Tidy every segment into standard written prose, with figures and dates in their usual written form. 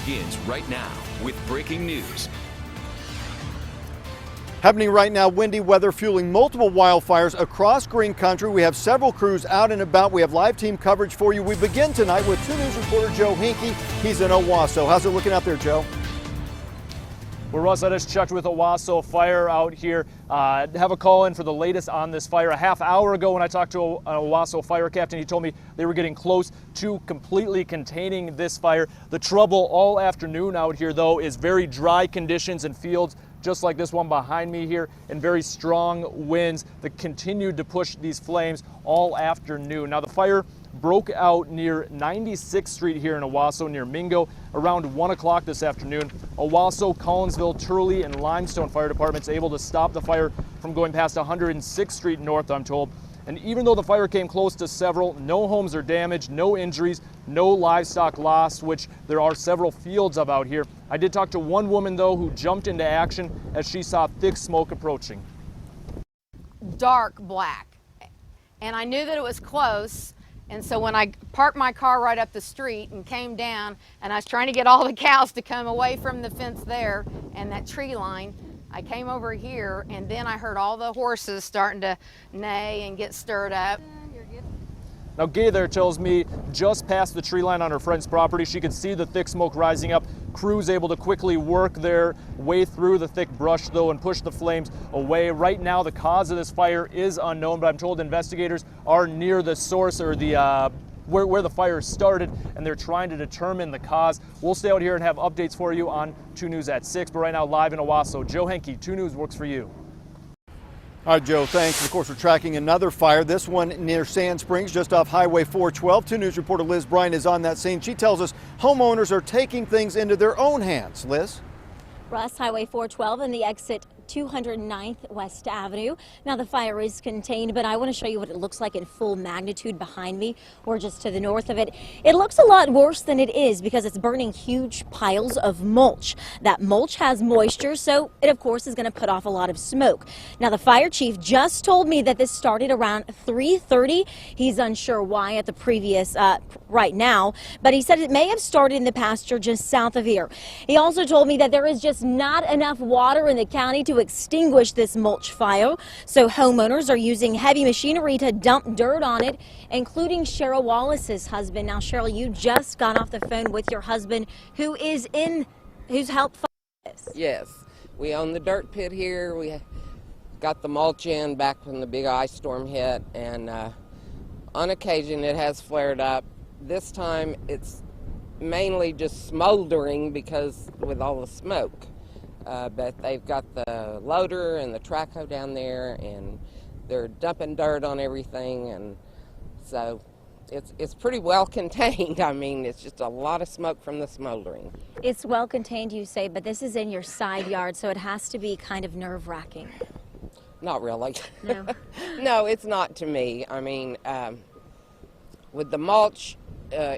begins right now with breaking news. Happening right now, windy weather fueling multiple wildfires across Green Country. We have several crews out and about. We have live team coverage for you. We begin tonight with 2 News reporter Joe Hinkie. He's in Owasso. How's it looking out there, Joe? Well, Russ, I just checked with Owasso Fire out here. Have a call in for the latest on this fire. A half hour ago when I talked to an Owasso fire captain, he told me they were getting close to completely containing this fire. The trouble all afternoon out here, though, is very dry conditions in fields just like this one behind me here, and very strong winds that continued to push these flames all afternoon. Now, the fire broke out near 96th Street here in Owasso near Mingo around 1 o'clock this afternoon. Owasso, Collinsville, Turley, and Limestone fire departments able to stop the fire from going past 106th Street North, I'm told. And even though the fire came close to several, no homes are damaged, no injuries, no livestock lost, which there are several fields of out here. I did talk to one woman, though, who jumped into action as she saw thick smoke approaching. Dark black. And I knew that it was close. And so when I parked my car right up the street and came down, and I was trying to get all the cows to come away from the fence there and that tree line, I came over here, and then I heard all the horses starting to neigh and get stirred up. Now, Gay there tells me just past the tree line on her friend's property, she could see the thick smoke rising up. Crews able to quickly work their way through the thick brush, though, and push the flames away. Right now, the cause of this fire is unknown, but I'm told investigators are near the source, or the where the fire started, and they're trying to determine the cause. We'll stay out here and have updates for you on 2 News at 6, but right now live in Owasso, Joe Hinkie, 2 News works for you. All right, Joe, thanks. Of course, we're tracking another fire, this one near Sand Springs, just off Highway 412. 2 News reporter Liz Bryan is on that scene. She tells us homeowners are taking things into their own hands. Liz? Russ, Highway 412 and the exit 209th West Avenue. Now the fire is contained, but I want to show you what it looks like in full magnitude behind me, or just to the north of it. It looks a lot worse than it is because it's burning huge piles of mulch. That mulch has moisture, so it of course is going to put off a lot of smoke. Now the fire chief just told me that this started around 3:30. He's unsure why at the previous right now, but he said it may have started in the pasture just south of here. He also told me that there is just not enough water in the county to extinguish this mulch fire, so homeowners are using heavy machinery to dump dirt on it, including Cheryl Wallace's husband. Now, Cheryl, you just got off the phone with your husband, who's helped fight this. Yes, we own the dirt pit here. We got the mulch in back when the big ice storm hit, and on occasion it has flared up. This time it's mainly just smoldering because with all the smoke. But they've got the loader and the track hoe down there, and they're dumping dirt on everything, and so it's pretty well contained. I mean, it's just a lot of smoke from the smoldering. It's well contained, you say, but this is in your side yard, so it has to be kind of nerve-wracking. Not really. No. No, it's not to me. I mean, with the mulch,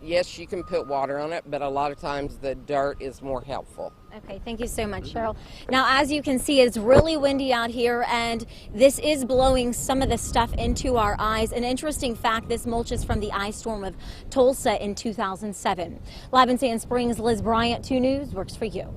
yes, you can put water on it, but a lot of times the dirt is more helpful. Okay, thank you so much, Cheryl. Now, as you can see, it's really windy out here, and this is blowing some of the stuff into our eyes. An interesting fact, this mulch is from the ice storm of Tulsa in 2007. Live in Sand Springs, Liz Bryant, 2 News, works for you.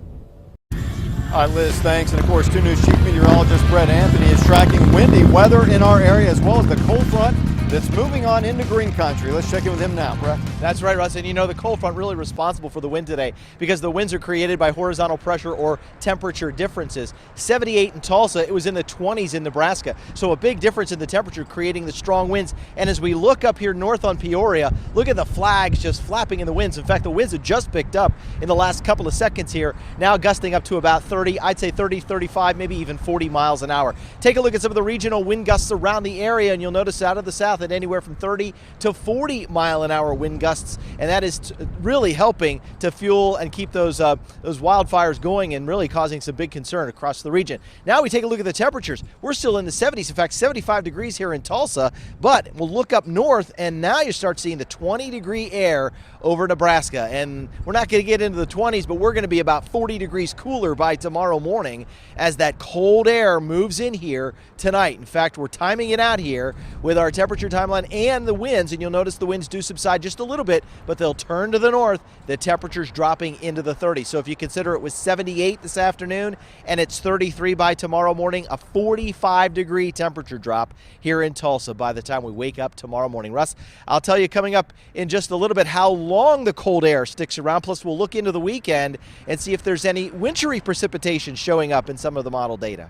All right, Liz, thanks. And of course, 2 News chief meteorologist Brett Anthony is tracking windy weather in our area, as well as the cold front that's moving on into Green Country. Let's check in with him now, Brett. That's right, Russ. And you know, the cold front really responsible for the wind today because the winds are created by horizontal pressure or temperature differences. 78 in Tulsa, it was in the 20s in Nebraska. So a big difference in the temperature creating the strong winds. And as we look up here north on Peoria, look at the flags just flapping in the winds. In fact, the winds have just picked up in the last couple of seconds here, now gusting up to about 30, I'd say 30, 35, maybe even 40 miles an hour. Take a look at some of the regional wind gusts around the area, and you'll notice out of the south at anywhere from 30 to 40 mile an hour wind gusts, and that is really helping to fuel and keep those wildfires going and really causing some big concern across the region. Now we take a look at the temperatures. We're still in the 70s, in fact 75 degrees here in Tulsa, but we'll look up north and now you start seeing the 20-degree air over Nebraska. And we're not going to get into the 20s, but we're going to be about 40 degrees cooler by tomorrow morning as that cold air moves in here tonight. In fact, we're timing it out here with our temperature timeline and the winds, and you'll notice the winds do subside just a little bit, but they'll turn to the north. The temperature's dropping into the 30s. So if you consider it was 78 this afternoon and it's 33 by tomorrow morning, a 45-degree temperature drop here in Tulsa by the time we wake up tomorrow morning. Russ, I'll tell you coming up in just a little bit how long the cold air sticks around. Plus, we'll look into the weekend and see if there's any wintry precipitation showing up in some of the model data.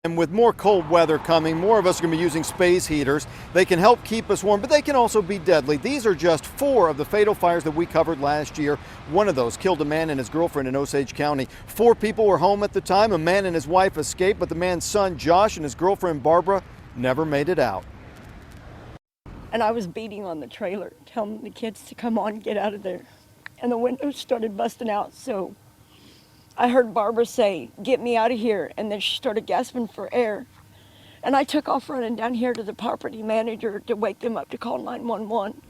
And with more cold weather coming, more of us are going to be using space heaters. They can help keep us warm, but they can also be deadly. These are just 4 of the fatal fires that we covered last year. One of those killed a man and his girlfriend in Osage County. 4 people were home at the time. A man and his wife escaped, but the man's son, Josh, and his girlfriend, Barbara, never made it out. And I was beating on the trailer, telling the kids to come on, get out of there. And the windows started busting out, so I heard Barbara say, "Get me out of here," and then she started gasping for air. And I took off running down here to the property manager to wake them up to call 911.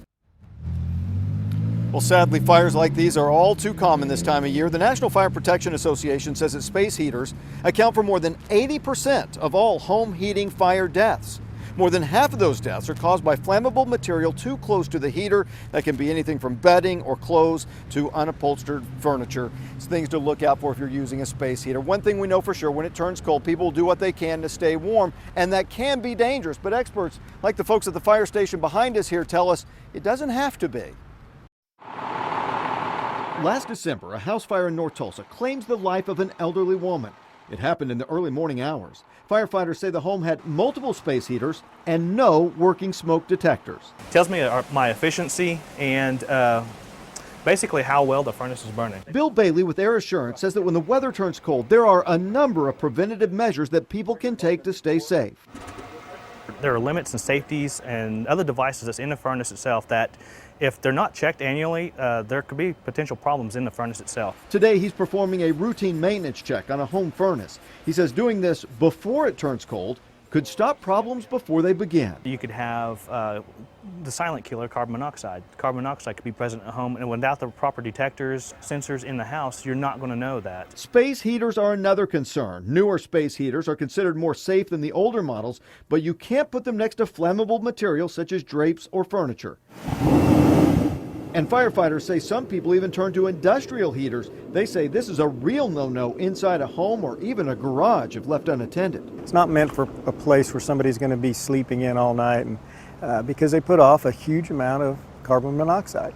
Well, sadly, fires like these are all too common this time of year. The National Fire Protection Association says that space heaters account for more than 80% of all home heating fire deaths. More than half of those deaths are caused by flammable material too close to the heater. That can be anything from bedding or clothes to unupholstered furniture. It's things to look out for if you're using a space heater. One thing we know for sure, when it turns cold, people will do what they can to stay warm, and that can be dangerous. But experts, like the folks at the fire station behind us here, tell us it doesn't have to be. Last December, a house fire in North Tulsa claims the life of an elderly woman. It happened in the early morning hours. Firefighters say the home had multiple space heaters and no working smoke detectors. Tells me my efficiency and basically how well the furnace is burning. Bill Bailey with Air Assurance says that when the weather turns cold, there are a number of preventative measures that people can take to stay safe. There are limits and safeties and other devices that's in the furnace itself that if they're not checked annually, there could be potential problems in the furnace itself. Today, he's performing a routine maintenance check on a home furnace. He says doing this before it turns cold could stop problems before they begin. You could have the silent killer, carbon monoxide. Carbon monoxide could be present at home, and without the proper detectors, sensors in the house, you're not going to know that. Space heaters are another concern. Newer space heaters are considered more safe than the older models, but you can't put them next to flammable materials such as drapes or furniture. And firefighters say some people even turn to industrial heaters. They say this is a real no-no inside a home or even a garage if left unattended. It's not meant for a place where somebody's going to be sleeping in all night, and because they put off a huge amount of carbon monoxide.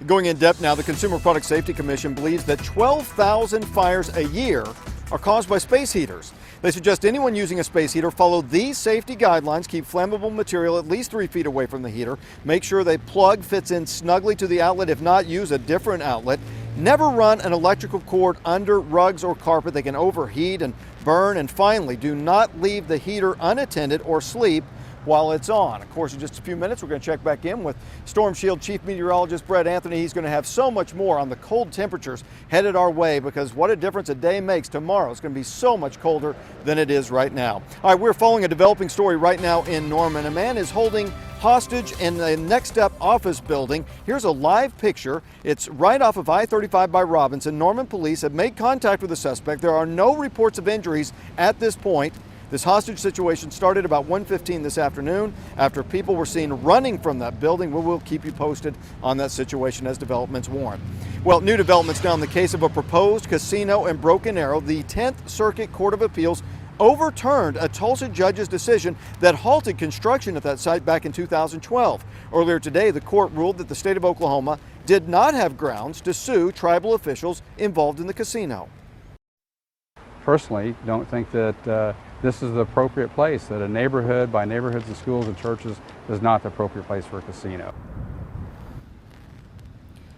Going in depth now, the Consumer Product Safety Commission believes that 12,000 fires a year are caused by space heaters. They suggest anyone using a space heater follow these safety guidelines. Keep flammable material at least 3 feet away from the heater. Make sure the plug fits in snugly to the outlet. If not, use a different outlet. Never run an electrical cord under rugs or carpet. They can overheat and burn. And finally, do not leave the heater unattended or sleep while it's on. Of course, in just a few minutes, we're going to check back in with Storm Shield Chief Meteorologist Brett Anthony. He's going to have so much more on the cold temperatures headed our way, because what a difference a day makes. Tomorrow it's going to be so much colder than it is right now. All right, we're following a developing story right now in Norman. A man is holding hostage in the Next Step office building. Here's a live picture. It's right off of I-35 by Robinson. Norman police have made contact with the suspect. There are no reports of injuries at this point. This hostage situation started about 1:15 this afternoon after people were seen running from that building. We will keep you posted on that situation as developments warrant. Well, new developments now in the case of a proposed casino in Broken Arrow. The 10th Circuit Court of Appeals overturned a Tulsa judge's decision that halted construction at that site back in 2012. Earlier today, the court ruled that the state of Oklahoma did not have grounds to sue tribal officials involved in the casino. Personally, don't think that this is the appropriate place, that a neighborhood by neighborhoods and schools and churches is not the appropriate place for a casino.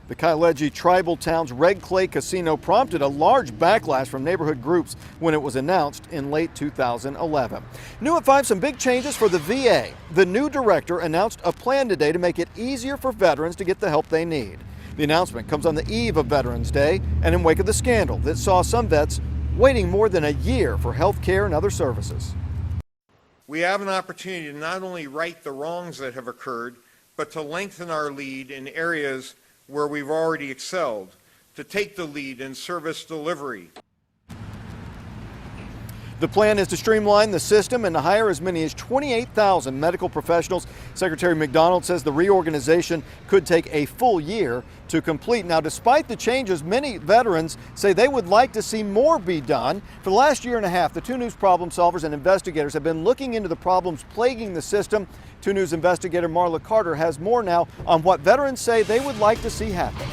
The Kaileji Tribal Town's Red Clay Casino prompted a large backlash from neighborhood groups when it was announced in late 2011. New at 5, some big changes for the VA. The new director announced a plan today to make it easier for veterans to get the help they need. The announcement comes on the eve of Veterans Day and in wake of the scandal that saw some vets waiting more than a year for health care and other services. we have an opportunity to not only right the wrongs that have occurred, but to lengthen our lead in areas where we've already excelled, to take the lead in service delivery. The plan is to streamline the system and to hire as many as 28,000 medical professionals. Secretary McDonald says the reorganization could take a full year to complete. Now, despite the changes, many veterans say they would like to see more be done. For the last year and a half, the 2 News problem solvers and investigators have been looking into the problems plaguing the system. 2 News investigator Marla Carter has more now on what veterans say they would like to see happen.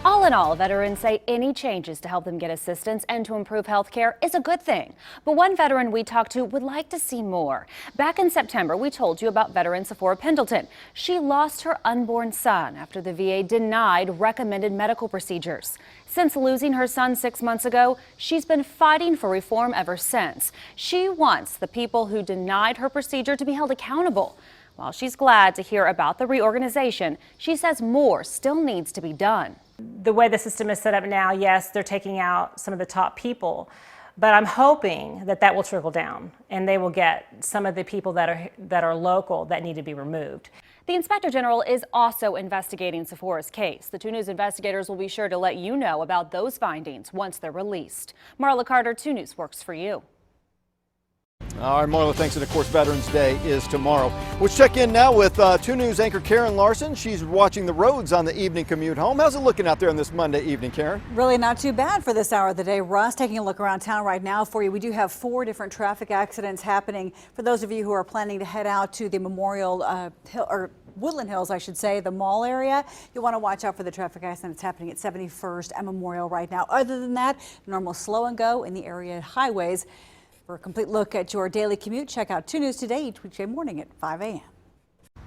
All in all, veterans say any changes to help them get assistance and to improve health care is a good thing. But one veteran we talked to would like to see more. Back in September, we told you about veteran Sephora Pendleton. She lost her unborn son after the VA denied recommended medical procedures. Since losing her son 6 months ago, she's been fighting for reform ever since. She wants the people who denied her procedure to be held accountable. While she's glad to hear about the reorganization, she says more still needs to be done. The way the system is set up now, yes, they're taking out some of the top people, but I'm hoping that that will trickle down and they will get some of the people that are local that need to be removed. The Inspector General is also investigating Sephora's case. The 2 News investigators will be sure to let you know about those findings once they're released. Marla Carter, 2 News works for you. All right, Marla, thanks. And of course, Veterans Day is tomorrow. Let's check in now with 2 News anchor Karen Larson. She's watching the roads on the evening commute home. How's it looking out there on this Monday evening, Karen? Really not too bad for this hour of the day. Russ, taking a look around town right now for you. We do have 4 different traffic accidents happening. For those of you who are planning to head out to the Memorial Hill, or Woodland Hills, I should say, the mall area, you want to watch out for the traffic accident that's happening at 71st and Memorial right now. Other than that, normal slow and go in the area highways. For a complete look at your daily commute, check out 2 News Today each weekday morning at 5 a.m. All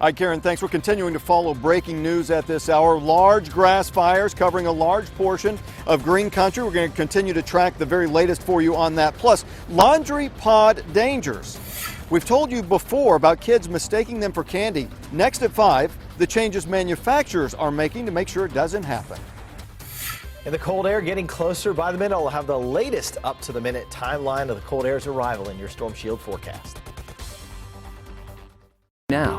right, Karen, thanks. We're continuing to follow breaking news at this hour. Large grass fires covering a large portion of Green Country. We're going to continue to track the very latest for you on that. Plus, laundry pod dangers. We've told you before about kids mistaking them for candy. Next at 5, the changes manufacturers are making to make sure it doesn't happen. And the cold air getting closer by the minute. We'll have the latest up-to-the-minute timeline of the cold air's arrival in your Storm Shield forecast.